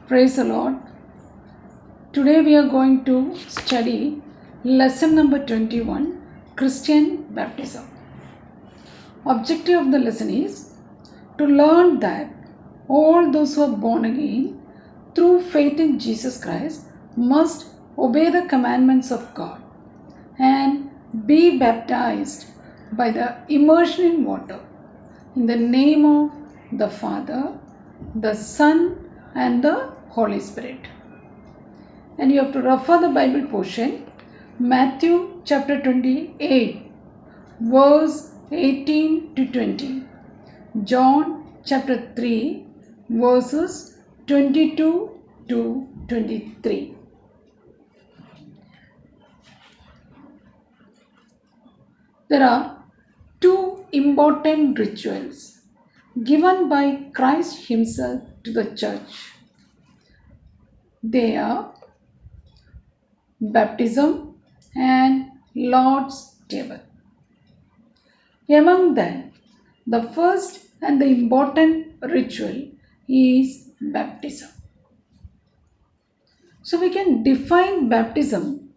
Praise the Lord. Today we are going to study lesson number 21, Christian baptism. Objective of the lesson is to learn that all those who are born again through faith in Jesus Christ must obey the commandments of God and be baptized by the immersion in water in the name of the Father, the Son and the Holy Spirit. And you have to refer the Bible portion, Matthew chapter 28, verse 18 to 20, John chapter 3, verses 22 to 23. There are two important rituals given by Christ Himself to the church. They are baptism and Lord's table. Among them, the first and the important ritual is baptism. So we can define baptism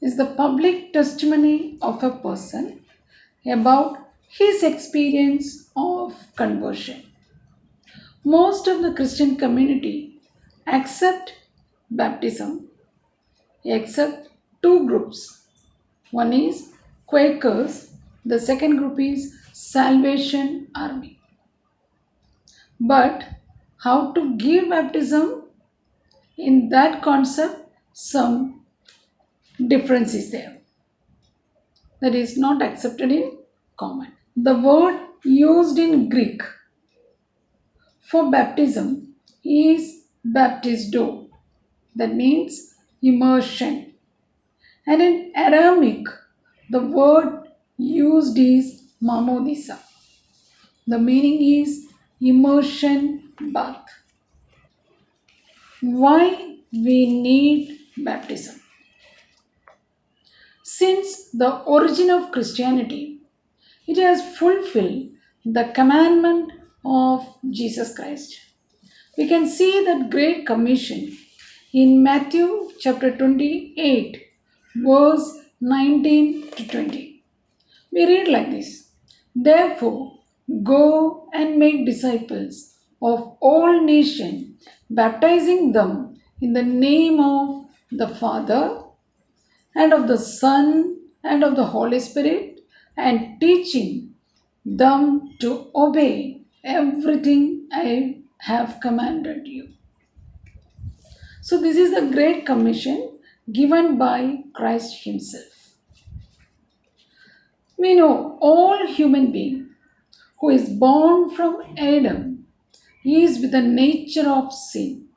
as the public testimony of a person about his experience of conversion. Most of the Christian community accept baptism except two groups. One is Quakers, the second group is Salvation Army. But how to give baptism, in that concept some difference is there. That is not accepted in common. The word used in Greek for baptism is baptizo, that means immersion. And in Aramaic, the word used is mamodisa. The meaning is immersion bath. Why we need baptism? Since the origin of Christianity, it has fulfilled the commandment of Jesus Christ. We can see that Great Commission in Matthew chapter 28, verse 19 to 20. We read like this: Therefore, go and make disciples of all nations, baptizing them in the name of the Father and of the Son and of the Holy Spirit, and teaching them to obey everything I have commanded you. So, this is the Great Commission given by Christ Himself. We know all human being who is born from Adam is with the nature of sin.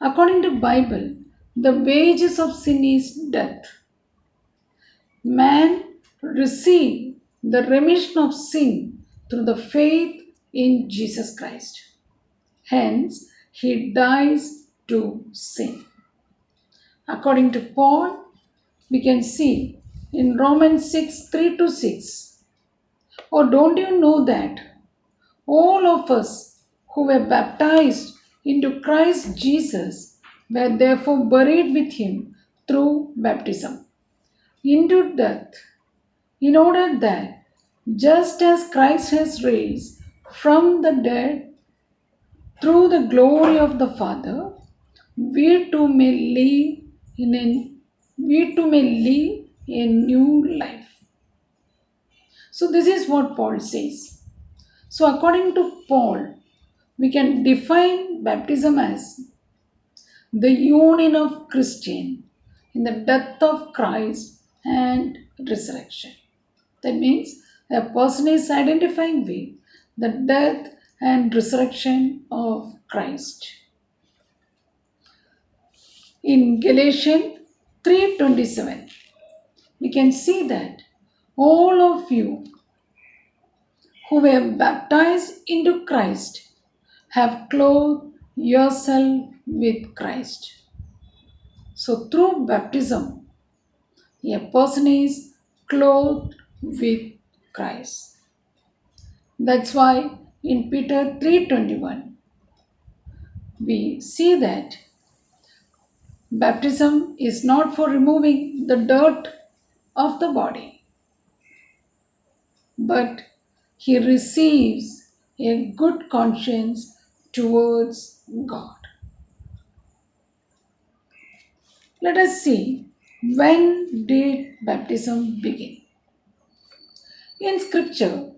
According to Bible, the wages of sin is death. Man receive the remission of sin through the faith in Jesus Christ. Hence, he dies to sin. According to Paul, we can see in Romans 6 3 to 6. Or don't you know that all of us who were baptized into Christ Jesus were therefore buried with him through baptism into death, in order that just as Christ has raised from the dead through the glory of the Father, we too may live a new life. So this is what Paul says. So according to Paul, we can define baptism as the union of Christian in the death of Christ and resurrection. That means a person is identifying with the death and resurrection of Christ. In Galatians 3:27, we can see that all of you who were baptized into Christ have clothed yourself with Christ. So through baptism, a person is clothed with Christ. That's why in Peter 3:21, we see that baptism is not for removing the dirt of the body, but he receives a good conscience towards God. Let us see, when did baptism begin? In scripture,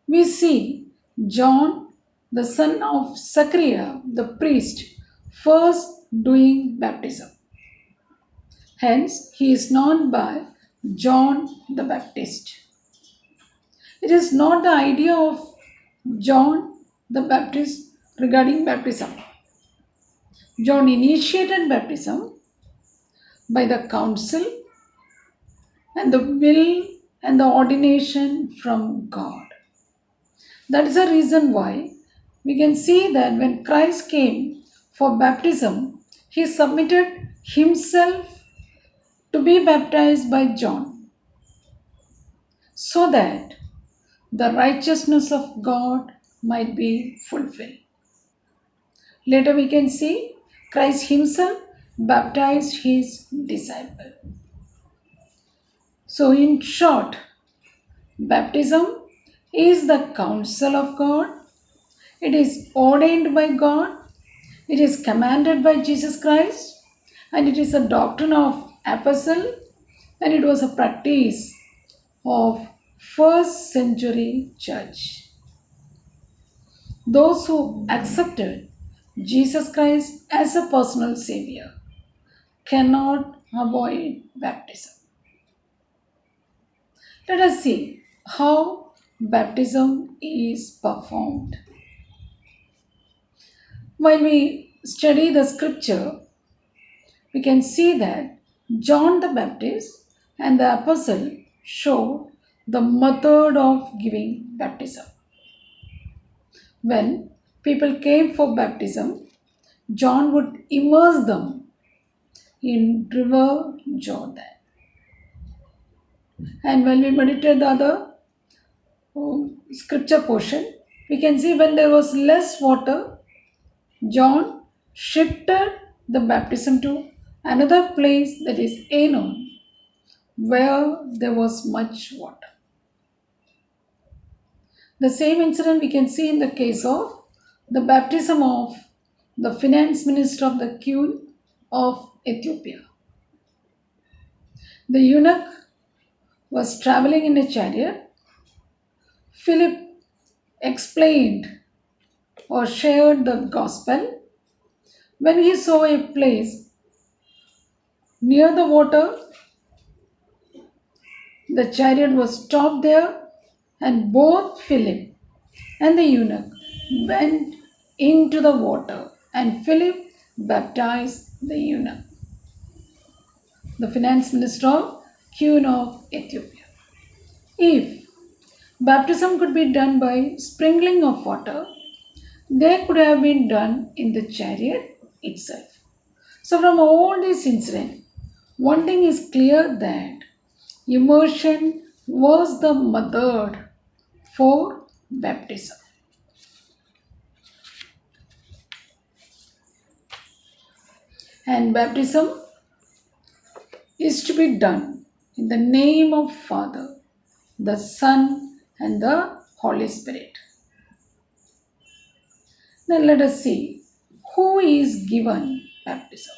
we see John, the son of Zachariah, the priest, first doing baptism. Hence, he is known by John the Baptist. It is not the idea of John the Baptist regarding baptism. John initiated baptism by the counsel and the will and the ordination from God. That is the reason why we can see that when Christ came for baptism, he submitted himself to be baptized by John so that the righteousness of God might be fulfilled. Later we can see Christ himself baptized his disciple. So in short, baptism is the counsel of God. It is ordained by God. It is commanded by Jesus Christ. And it is a doctrine of apostle. And it was a practice of first century church. Those who accepted Jesus Christ as a personal savior cannot avoid baptism. Let us see how baptism is performed. While we study the scripture, we can see that John the Baptist and the apostle showed the method of giving baptism. When people came for baptism, John would immerse them in river Jordan. And when we meditate the other scripture portion, we can see when there was less water, John shifted the baptism to another place, that is Aenon, where there was much water. The same incident we can see in the case of the baptism of the finance minister of the Queen of Ethiopia. The eunuch was traveling in a chariot. Philip explained or shared the gospel. When he saw a place near the water, the chariot was stopped there, and both Philip and the eunuch went into the water, and Philip baptized the eunuch, the finance minister of Queen of Ethiopia. If baptism could be done by sprinkling of water, they could have been done in the chariot itself. So, from all these incidents, one thing is clear, that immersion was the method for baptism. And baptism is to be done in the name of Father, the Son, and the Holy Spirit. Then let us see who is given baptism.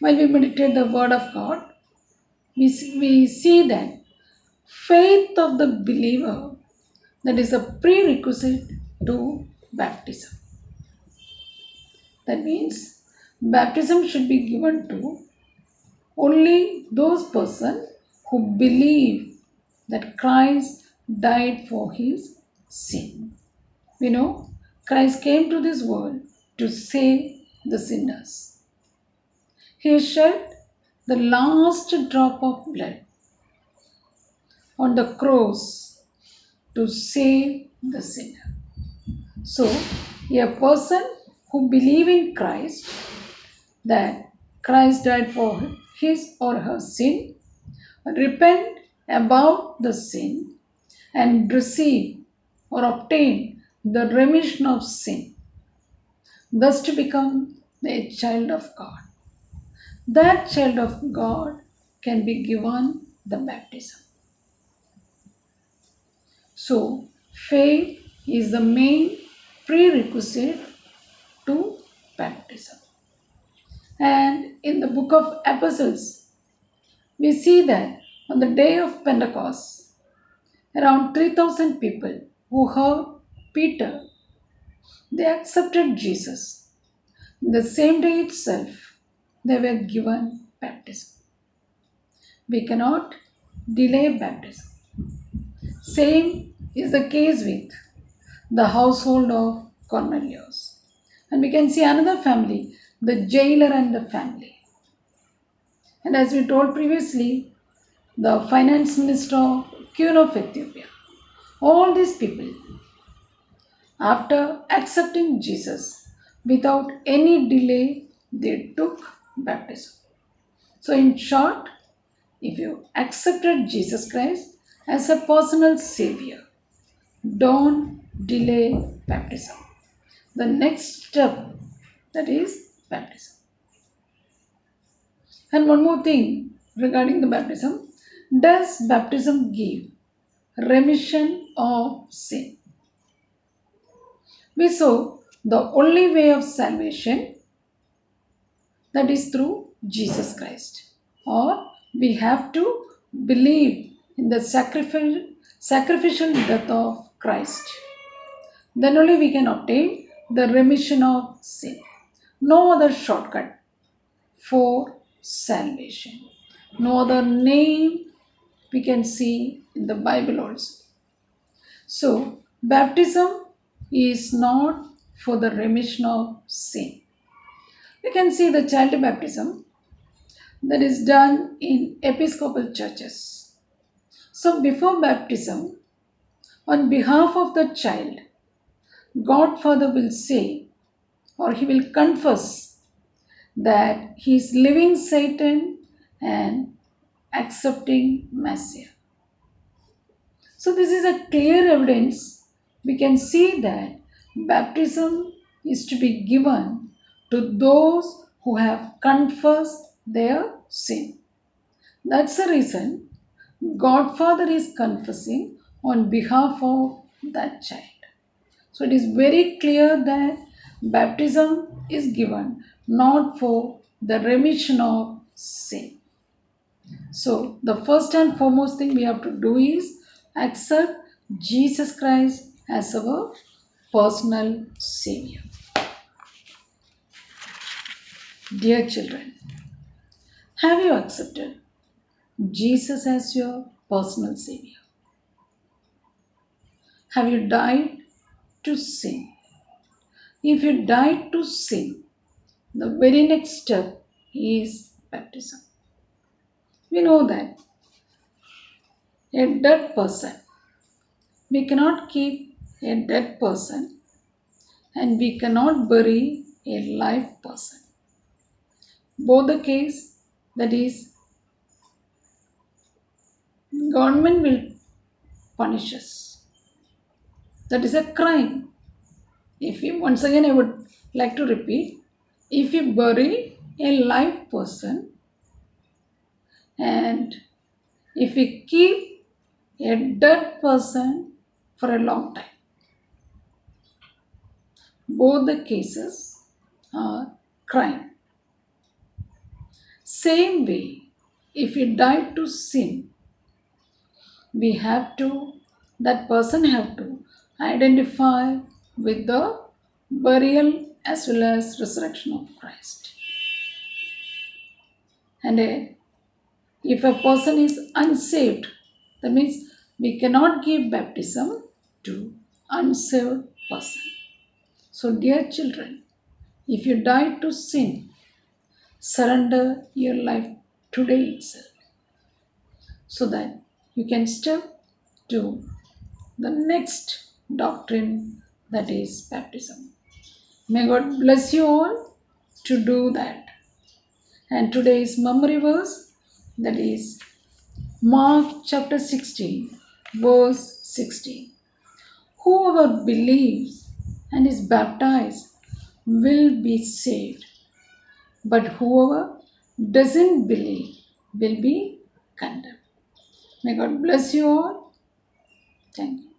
While we meditate the Word of God, we see that faith of the believer, that is a prerequisite to baptism. That means baptism should be given to only those persons who believe that Christ died for his sin. We know Christ came to this world to save the sinners. He shed the last drop of blood on the cross to save the sinner. So, a person who believes in Christ, that Christ died for his or her sin, repent about the sin, and receive or obtain the remission of sin, thus to become a child of God. That child of God can be given the baptism. So, faith is the main prerequisite to baptism. And in the book of Epistles, we see that on the day of Pentecost, around 3,000 people who heard Peter, they accepted Jesus. In the same day itself, they were given baptism. We cannot delay baptism. Same is the case with the household of Cornelius. And we can see another family, the jailer and the family. And as we told previously, the finance minister, Queen of Ethiopia. All these people, after accepting Jesus, without any delay, they took baptism. So, in short, if you accepted Jesus Christ as a personal Savior, don't delay baptism. The next step, that is baptism. And one more thing regarding the baptism, does baptism give remission of sin? We saw the only way of salvation, that is through Jesus Christ, or we have to believe in the sacrificial death of Christ. Then only we can obtain the remission of sin. No other shortcut for salvation. No other name we can see in the Bible also. So, baptism is not for the remission of sin. We can see the child baptism that is done in Episcopal churches. So, before baptism, on behalf of the child, Godfather will say, or he will confess that he is leaving Satan and accepting Messiah. So, this is a clear evidence. We can see that baptism is to be given to those who have confessed their sin. That's the reason Godfather is confessing on behalf of that child. So, it is very clear that baptism is given not for the remission of sin. So, the first and foremost thing we have to do is accept Jesus Christ as our personal Savior. Dear children, have you accepted Jesus as your personal Savior? Have you died to sin? If you died to sin, the very next step is baptism. We know that a dead person, we cannot keep a dead person and we cannot bury a live person. Both the case, that is, government will punish us. That is a crime. If you, once again I would like to repeat, if you bury a live person and if we keep a dead person for a long time, both the cases are crime. Same way, if you die to sin, we have to, that person have to identify with the burial as well as resurrection of Christ. And if a person is unsaved, that means we cannot give baptism to unsaved person. So dear children, if you die to sin, surrender your life today itself so that you can step to the next doctrine, that is baptism. May God bless you all to do that. And today's memory verse, that is Mark chapter 16, verse 16. Whoever believes and is baptized will be saved, but whoever doesn't believe will be condemned. May God bless you all. Thank you.